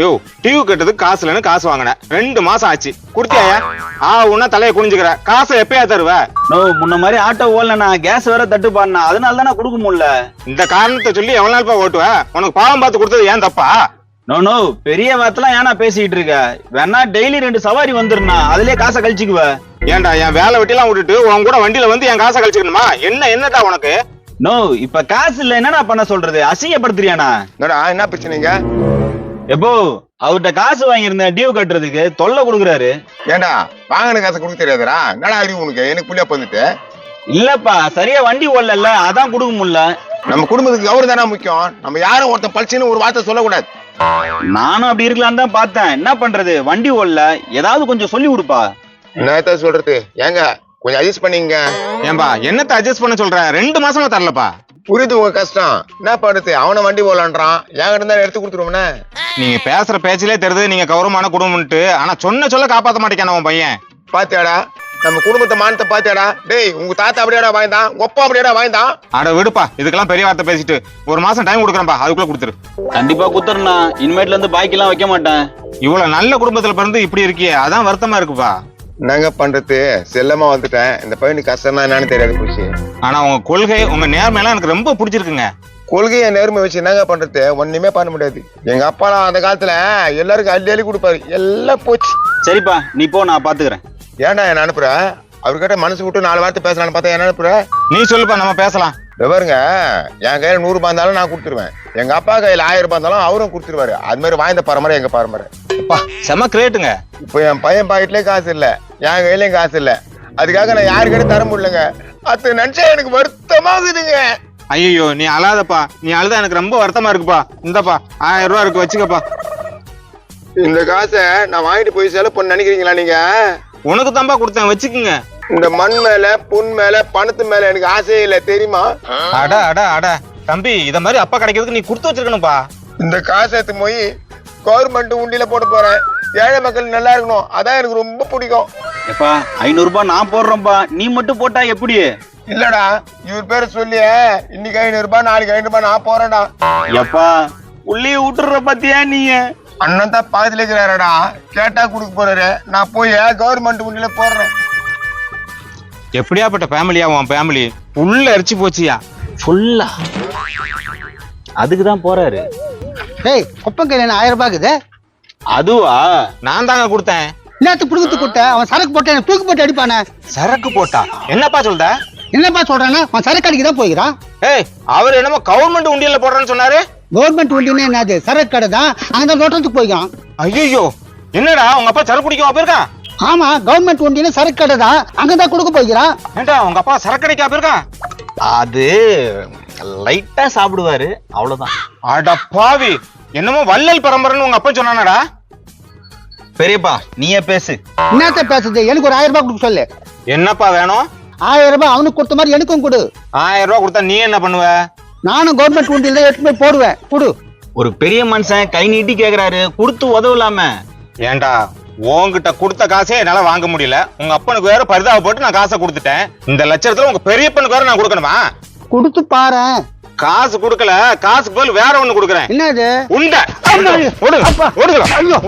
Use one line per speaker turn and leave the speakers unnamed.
யோ TV கட்டுறதுக்கு காசு இல்லைன்னு காசு வாங்கினேன் 2 மாசம் ஆச்சு குடுத்தியாயா உன்ன தலையை குனிஞ்சுக்கிற காசை எப்பயா தருவ
முன்ன மாதிரி ஆட்டோ ஓடலண்ணா கேஸ் வேற தட்டுப்பாடுண்ணா அதனால தானே கொடுக்க முடியல
இந்த காரணத்தை சொல்லி எவ்வளவு நாள்ப்பா ஓட்டுவ உனக்கு பாவம் பார்த்து கொடுத்தது ஏன் தப்பா
நோ பெரிய வார்த்தைலாம் ஏன்னா பேசிக்கிட்டு இருக்க வேணா டெய்லி 2 சவாரி வந்துருண்ணா அதுலயே காசை கழிச்சுக்குவ
ஏன்டா என் வேலை வெட்டிலாம் விட்டுட்டு உன் கூட வண்டியில வந்து என் காசை கழிச்சுக்கணுமா என்னடா உனக்கு
இப்ப காசு இல்ல என்னடா பண்ண சொல்றது அசிங்கப்படுத்துறியாண்ணா
என்ன பிரச்சனைங்க
எப்போ அவர்கிட்ட காசு வாங்கியிருந்தேன் டியூ கட்டுறதுக்கு தொல்லை கொடுக்குறாரு
ஏண்டா வாங்கின காசை கொடுக்க தெரியாதுடா என்னடா அறிவு உனக்கு எனக்கு புள்ளியா வந்துட்டு
இல்லப்பா சரியா வண்டி ஓடல அதான் கொடுக்க முடியல
நம்ம குடும்பத்துக்கு கௌரவம் தானே முக்கியம் நம்ம யாரும் ஒருத்தன் பழிச்சுன்னு ஒரு வார்த்தை சொல்லக்கூடாது
நானும் அப்படி இருக்கலான்னு தான் பார்த்தேன் என்ன பண்றது வண்டி ஓடல ஏதாவது கொஞ்சம் சொல்லி கொடுப்பா
என்னத்த சொல்றது ஏங்க கொஞ்சம் அட்ஜஸ்ட் பண்ணீங்க
ஏன்பா என்னத்த அட்ஜஸ்ட் பண்ண சொல்ற 2 மாசமா தரலப்பா
புரியுது உங்க கஷ்டம் என்ன பண்றது அவனை வண்டி போலான்றான் என்கிட்ட இருந்தா எடுத்து கொடுத்துருவோம்னா
நீங்க பேசுற பேச்சிலே தெரியுது நீங்க கௌரவமான குடும்பம்ட்டு ஆனா சொல்ல காப்பாத்த மாட்டேங்கான உன் பையன்
பாத்தியாடா நம்ம குடும்பத்தை மானத்தை பாத்தியாடா டேய் உங்க தாத்தா அப்படியாடா வாய்ந்தான் ஒப்பா அப்படியாடா வாய்ந்தான்
அட விடுப்பா இதுக்கெல்லாம் பெரிய வார்த்தை பேசிட்டு 1 மாசம் டைம் கொடுக்குறேன்ப்பா அதுக்குள்ள கொடுத்துரு
கண்டிப்பா குத்துறா இனிமேட்ல இருந்து பாக்கி எல்லாம் வைக்க மாட்டேன்
இவ்வளவு நல்ல குடும்பத்துல பிறந்து இப்படி இருக்கியே அதான் வருத்தமா இருக்குப்பா
என்னங்க பண்றது செல்லமா வந்துட்டேன் இந்த பையனுக்கு கஷ்டம்னா என்னன்னு தெரியாது புடிச்சு
ஆனா உங்க கொள்கை உங்க நேர்மையெல்லாம் எனக்கு ரொம்ப பிடிச்சிருக்குங்க
கொள்கையை நேர்மை வச்சு என்னங்க பண்றது ஒண்ணுமே பண்ண முடியாது எங்க அப்பாலாம் அந்த காலத்துல எல்லாருக்கும் அள்ளி கொடுப்பாரு எல்லாம் போச்சு
சரிப்பா நீ போ நான் பாத்துக்கிறேன்
ஏன்டா என்ன அனுப்புற அவர்கிட்ட மனசு விட்டு 4 வார்த்தை பேசலான்னு பார்த்தா என்ன அனுப்புற
நீ சொல்லுப்பா நம்ம பேசலாம்
பாருங்க என் கையில 100 ரூபாய் இருந்தாலும் நான் கொடுத்துருவேன் எங்க அப்பா கையில 1000 ரூபாய் இருந்தாலும் அவரும் கொடுத்துருவாரு அது மாதிரி வாய்ந்த பரம்பரை எங்க பரம்பரை
செம கிரேட்டுங்க
இப்போ என் பையன் பாக்கெட்லயே காசு இல்ல என் கையிலயும் காசு இல்ல அதுக்காக நான் யாருக்கிட்ட தர முடியலங்க அது நினைச்சா எனக்கு வருத்தமாகுதுங்க
ஐயோ நீ அழாதப்பா நீ அழுதா எனக்கு ரொம்ப வருத்தமா இருக்குப்பா இந்தப்பா 1000 ரூபாய் இருக்கு வச்சுக்கப்பா
இந்த காசை நான் வாங்கிட்டு போய் செலவு பண்ண நினைக்கிறீங்களா நீங்க
உனக்கு தான்பா கொடுத்தேன் வச்சுக்குங்க
இந்த மண் மேல புண் மேல பணத்து மேல எனக்கு ஆசையே இல்ல தெரியுமா
அட தம்பி இத மாதிரி அப்பா கிடைக்கிறதுக்கு நீ கொடுத்து வச்சிருக்கணும்பா
இந்த காசை எடுத்து போய் கவர்மெண்ட் உண்டியில போட போறேன் ஏழை மக்கள் நல்லா இருக்கணும் அதான் எனக்கு ரொம்ப பிடிக்கும்
எப்பா 500 ரூபாய் நான் போடுறேன்பா நீ மட்டும் போட்டா எப்படி
இல்லடா இவர் பேரை சொல்லி இன்னைக்கு 500 ரூபாய் நாளைக்கு 500 ரூபாய் நான் போறேன்டா
எப்பா உள்ளே விட்டுற பத்தியா நீங்க
அண்ணன் தான் பாதியில இருக்கிறாரடா கேட்டா கொடுக்க போறாரு நான் போய் கவர்மெண்ட் உண்டியில போடுறேன்
எப்படியாப்பட்ட ஃபேமிலியா உன் ஃபேமிலி உள்ள அரிச்சு போச்சியா
ஃபுல்லா அதுக்குதான் போறாரு
டேய் கொப்பம் கையில 1000 ரூபாய்க்குது
அதுவா
நான் தாங்க கொடுத்தேன்
என்னத்துக்கு புடுங்கத்து கொடுத்த அவன் சரக்கு போட்டு எனக்கு தூக்கு போட்டு அடிப்பானே
சரக்கு போட்டா என்னப்பா சொல்ற
என்னப்பா சொல்றானா அவன் சரக்கு அடிக்க தான் போகிறான்
அவர் என்னமோ கவர்மெண்ட் உண்டியல்ல போடுறேன்னு சொன்னாரு
கவர்மெண்ட் வண்டின்னு என்னது சரக்கு கடை தான் அங்க தோட்டத்துக்கு போய்க்கான்
ஐயோ என்னடா உங்க அப்பா சரக்கு குடிக்க போயிருக்கான்
ஆமா கவர்மெண்ட் வண்டின்னு சரக்கு கடை தான் அங்கதான் கொடுக்க போய்க்கிறான்
ஏண்டா உங்க அப்பா சரக்கு அடிக்க போயிருக்கான்
அது லைட்டா சாப்பிடுவாரு அவ்வளவுதான்
அட பாவி என்னமோ வள்ளல் பரம்பரைன்னு உங்க அப்பா சொன்னானடா
பெரியப்பா நீயே பேசு
என்னத்த பேசுது எனக்கு ஒரு 1000 ரூபாய் கொடுக்க சொல்லு
என்னப்பா வேணும்
1000 ரூபாய் அவனுக்கு கொடுத்த மாதிரி எனக்கும் கொடு
1000 ரூபாய் கொடுத்தா நீ என்ன பண்ணுவ
நானும் கவர்மெண்ட் வண்டியில எடுத்து போய் போடுவேன் கொடு
ஒரு பெரிய மனுஷன் கை நீட்டி கேக்குறாரு கொடுத்து உதவலாம
ஏண்டா உன்கிட்ட கொடுத்த காசே என்னால வாங்க முடியல உங்க அப்பனுக்கு வேற பரிதாபப்பட்டு நான் காசை கொடுத்துட்டேன் இந்த லட்சத்துல உங்க பெரியப்பனுக்கு வேற நான் கொடுக்கணுமா
கொடுத்து பாரு
காசு கொடுக்கல காசுக்கு பதில் வேற ஒண்ணு கொடுக்குறேன்
என்னது
உண்டை
ஐயோ